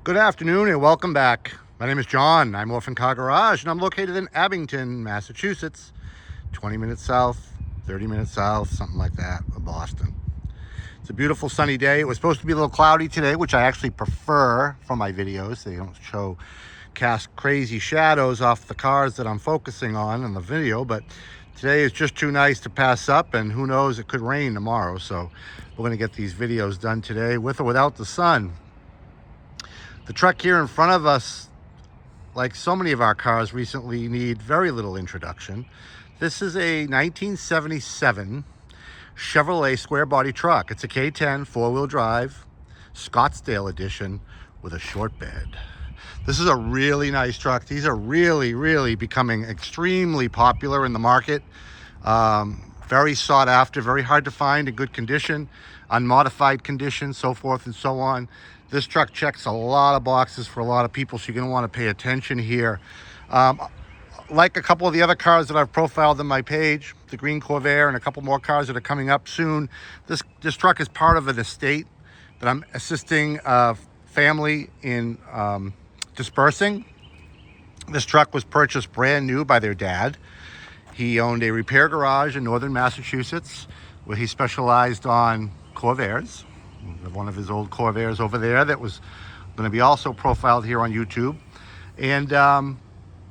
Good afternoon and welcome back. My name is John. I'm Orphan Car Garage and I'm located in Abington, Massachusetts. 20 minutes south, 30 minutes south, something like that of Boston. It's a beautiful sunny day. It was supposed to be a little cloudy today, which I actually prefer for my videos. They don't cast crazy shadows off the cars that I'm focusing on in the video, but today is just too nice to pass up, and who knows, it could rain tomorrow. So we're going to get these videos done today with or without the sun. The truck here in front of us, like so many of our cars recently, need very little introduction. This is a 1977 Chevrolet square body truck. It's a K10 four-wheel drive, Scottsdale edition with a short bed. This is a really nice truck. These are really becoming extremely popular in the market. Very sought after, very hard to find in good condition, unmodified condition, so forth and so on. This truck checks a lot of boxes for a lot of people, so you're going to want to pay attention here. Like a couple of the other cars that I've profiled on my page, the green Corvair and a couple more cars that are coming up soon, this truck is part of an estate that I'm assisting a family in dispersing. This truck was purchased brand new by their dad. He owned a repair garage in northern Massachusetts where he specialized on Corvairs. One of his old Corvairs over there that was going to be also profiled here on YouTube. And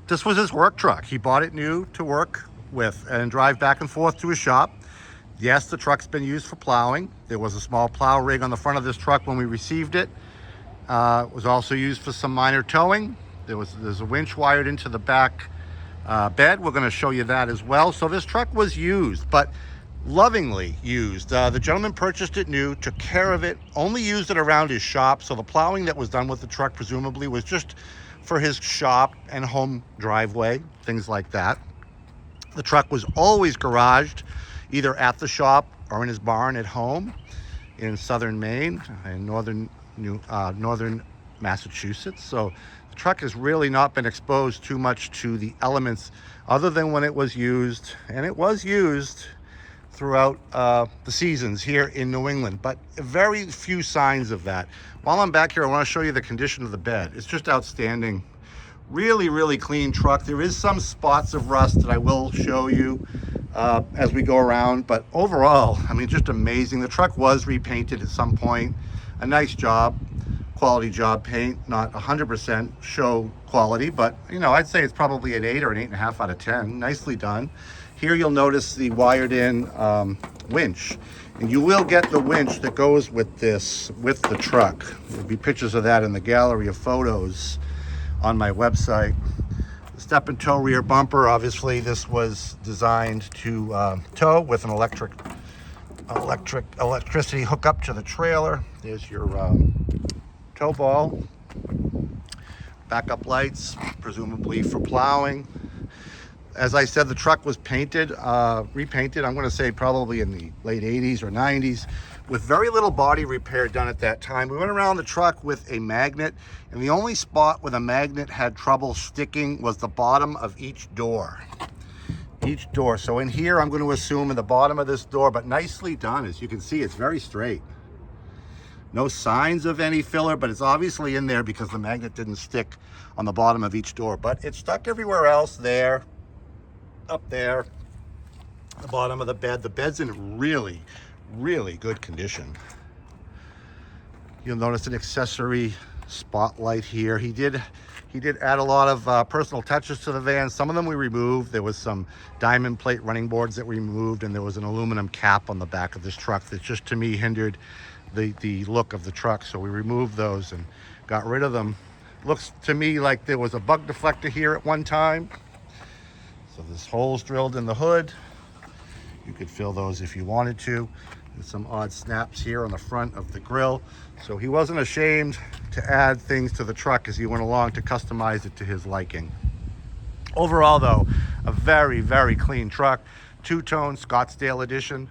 this was his work truck. He bought it new to work with and drive back and forth to his shop. Yes, the truck's been used for plowing. There was a small plow rig on the front of this truck when we received it. It was also used for some minor towing. There's a winch wired into the back bed. We're going to show you that as well. So this truck was used, but lovingly used. The gentleman purchased it new, took care of it, only used it around his shop. So the plowing that was done with the truck presumably was just for his shop and home driveway, things like that. The truck was always garaged either at the shop or in his barn at home in southern Maine and northern Massachusetts. So the truck has really not been exposed too much to the elements other than when it was used, and it was used throughout the seasons here in New England, but very few signs of that. While I'm back here, I want to show you the condition of the bed. It's just outstanding. Really clean truck. There is some spots of rust that I will show you as we go around, but overall, I mean, just amazing. The truck was repainted at some point. A nice job, quality job paint, not 100% show quality, but you know, I'd say it's probably an 8 or an 8.5 out of 10. Nicely done. Here you'll notice the wired in winch, and you will get the winch that goes with the truck. There'll be pictures of that in the gallery of photos on my website. The step and tow rear bumper, obviously this was designed to tow with an electricity hookup to the trailer. There's your tow ball, backup lights, presumably for plowing. As I said, the truck was painted, repainted, I'm going to say probably in the late 80s or 90s, with very little body repair done at that time. We went around the truck with a magnet, and the only spot where the magnet had trouble sticking was the bottom of each door. Each door. So in here, I'm going to assume in the bottom of this door, but nicely done. As you can see, it's very straight. No signs of any filler, but it's obviously in there because the magnet didn't stick on the bottom of each door. But it stuck everywhere else there. Up there, the bottom of the bed. The bed's in really good condition. You'll notice an accessory spotlight here. He did add a lot of personal touches to the van. Some of them we removed. There was some diamond plate running boards that we removed, and there was an aluminum cap on the back of this truck that just to me hindered the look of the truck. So we removed those and got rid of them. Looks to me like there was a bug deflector here at one time. So there's holes drilled in the hood. You could fill those if you wanted to. There's some odd snaps here on the front of the grill. So he wasn't ashamed to add things to the truck as he went along to customize it to his liking. Overall though, a very clean truck. Two-tone Scottsdale edition.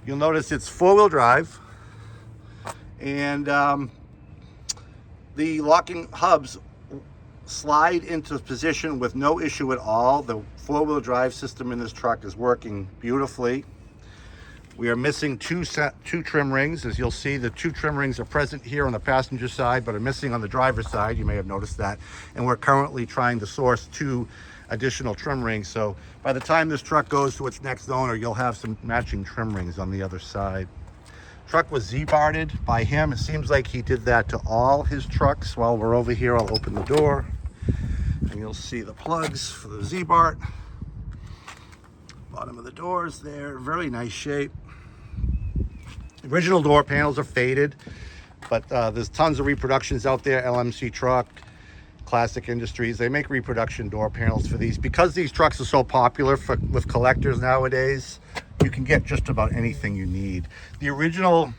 You'll notice it's four-wheel drive, and the locking hubs slide into position with no issue at all. The four-wheel drive system in this truck is working beautifully. We are missing two trim rings. As you'll see, the two trim rings are present here on the passenger side, but are missing on the driver's side. You may have noticed that. And we're currently trying to source 2 additional trim rings. So by the time this truck goes to its next owner, you'll have some matching trim rings on the other side. Truck was Z-barred by him. It seems like he did that to all his trucks. While we're over here, I'll open the door and you'll see the plugs for the Z-bar. Bottom of the doors there, very nice shape. Original door panels are faded, but there's tons of reproductions out there. LMC Truck, Classic Industries, they make reproduction door panels for these. Because these trucks are so popular with collectors nowadays, you can get just about anything you need. The original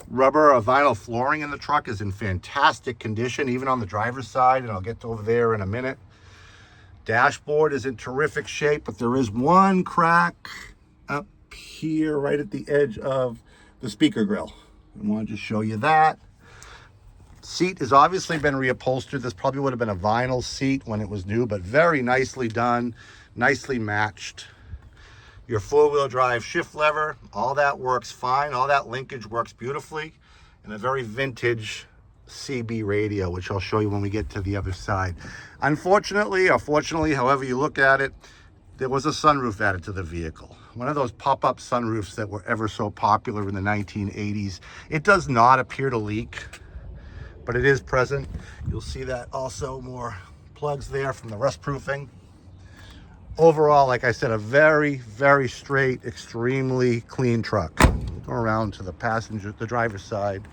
rubber or vinyl flooring in the truck is in fantastic condition, even on the driver's side, and I'll get over there in a minute. Dashboard is in terrific shape, but there is one crack up here right at the edge of the speaker grill. I wanted to show you that. Seat has obviously been reupholstered. This probably would have been a vinyl seat when it was new, but very nicely done, nicely matched. Your 4-wheel drive shift lever, all that works fine. All that linkage works beautifully. And a very vintage CB radio, which I'll show you when we get to the other side. Unfortunately, or fortunately, however you look at it, there was a sunroof added to the vehicle. One of those pop-up sunroofs that were ever so popular in the 1980s. It does not appear to leak, but it is present. You'll see that also more plugs there from the rust proofing. Overall, like I said, a very, very straight, extremely clean truck. Go around to the driver's side.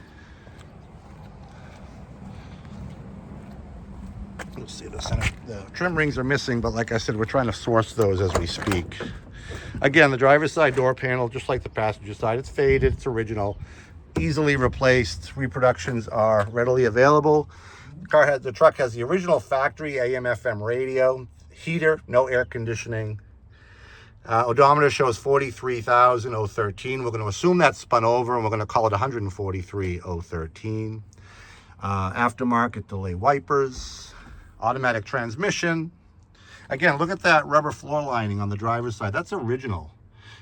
You'll see the trim rings are missing, but like I said, we're trying to source those as we speak. Again, the driver's side door panel, just like the passenger side, it's faded, it's original, easily replaced. Reproductions are readily available. The truck has the original factory AM/FM radio, heater, no air conditioning. Odometer shows 43,013. We're going to assume that's spun over, and we're going to call it 143,013. Aftermarket delay wipers, automatic transmission. Again, look at that rubber floor lining on the driver's side. That's original,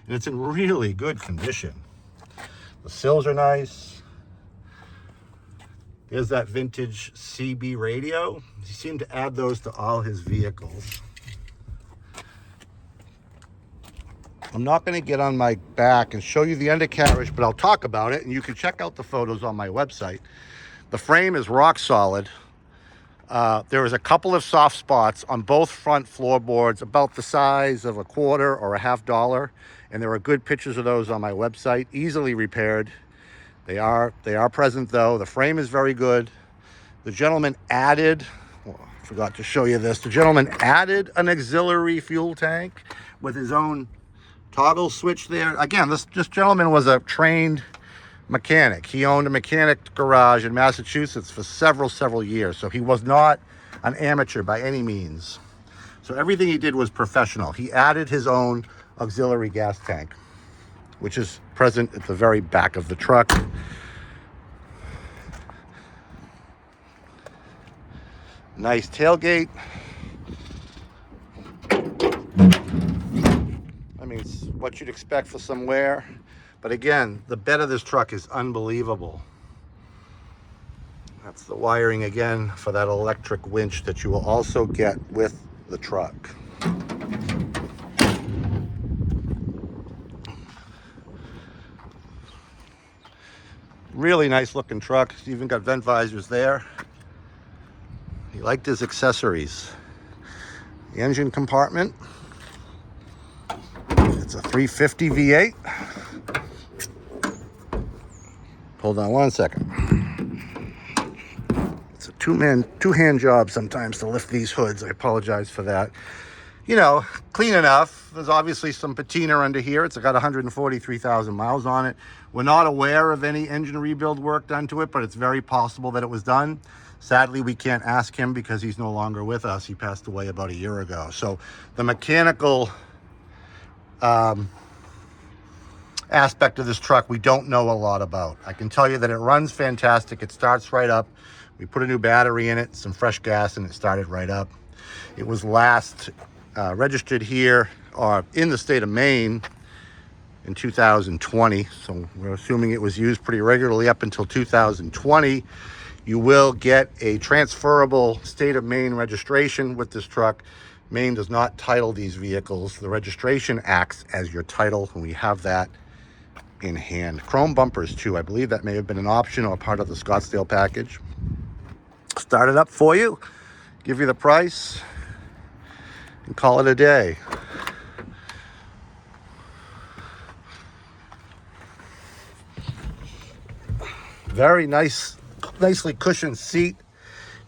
and it's in really good condition. The sills are nice. There's that vintage CB radio. He seemed to add those to all his vehicles. I'm not going to get on my back and show you the undercarriage, but I'll talk about it, and you can check out the photos on my website. The frame is rock solid. There is a couple of soft spots on both front floorboards about the size of a quarter or a $50, and there are good pictures of those on my website, easily repaired. They are present though. The frame is very good. The gentleman added, I forgot to show you this, the gentleman added an auxiliary fuel tank with his own toggle switch there. Again, this gentleman was a trained mechanic. He owned a mechanic garage in Massachusetts for several years, so he was not an amateur by any means. So everything he did was professional. He added his own auxiliary gas tank, which is present at the very back of the truck. Nice tailgate. I mean, it's what you'd expect for somewhere. But again, the bed of this truck is unbelievable. That's the wiring again for that electric winch that you will also get with the truck. Really nice looking truck. It's even got vent visors there. He liked his accessories. The engine compartment. It's a 350 V8. Hold on one second. It's a two-hand job sometimes to lift these hoods. I apologize for that. You know, clean enough. There's obviously some patina under here. It's got 143,000 miles on it. We're not aware of any engine rebuild work done to it, but it's very possible that it was done. Sadly, we can't ask him because he's no longer with us. He passed away about a year ago. So the mechanical aspect of this truck we don't know a lot about. I can tell you that it runs fantastic. It starts right up. We put a new battery in it, some fresh gas, and it started right up. It was last registered here or in the state of Maine in 2020. So we're assuming it was used pretty regularly up until 2020. You will get a transferable state of Maine registration with this truck. Maine does not title these vehicles. The registration acts as your title, and we have that in hand. Chrome bumpers too. I believe that may have been an option or part of the Scottsdale package. Start it up for you, give you the price, and call it a day. Very nice, nicely cushioned seat.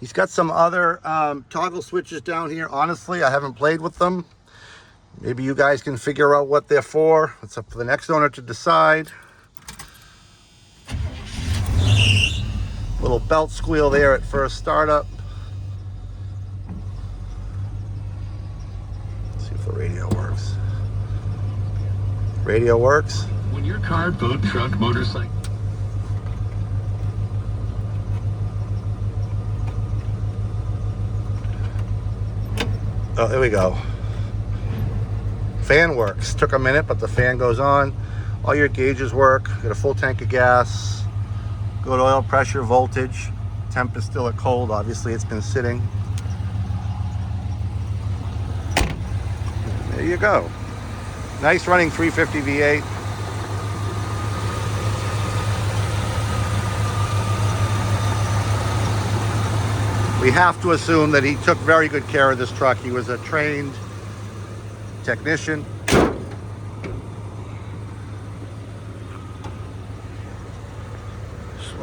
He's got some other toggle switches down here. Honestly, I haven't played with them. Maybe you guys can figure out what they're for. It's up to the next owner to decide. Little belt squeal there at first startup. Let's see if the radio works. Radio works. When your car, boat, truck, motorcycle. Oh, there we go. Fan works. Took a minute, but the fan goes on. All your gauges work. Got a full tank of gas. Good oil pressure, voltage. Temp is still at cold. Obviously, it's been sitting. There you go. Nice running 350 V8. We have to assume that he took very good care of this truck. He was a trained technician. Slow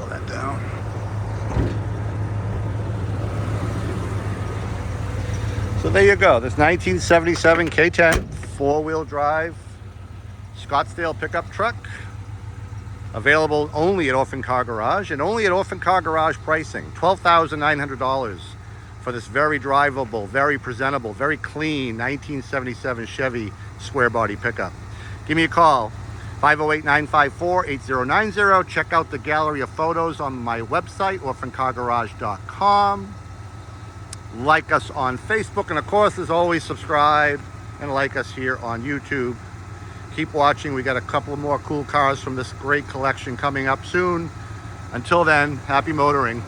that down. So there you go. This 1977 K10 four-wheel drive Scottsdale pickup truck. Available only at Orphan Car Garage, and only at Orphan Car Garage pricing. $12,900 for this very drivable, very presentable, very clean 1977 Chevy square body pickup. Give me a call, 508-954-8090. Check out the gallery of photos on my website, orphancargarage.com. Like us on Facebook, and of course, as always, subscribe and like us here on YouTube. Keep watching. We got a couple more cool cars from this great collection coming up soon. Until then, happy motoring.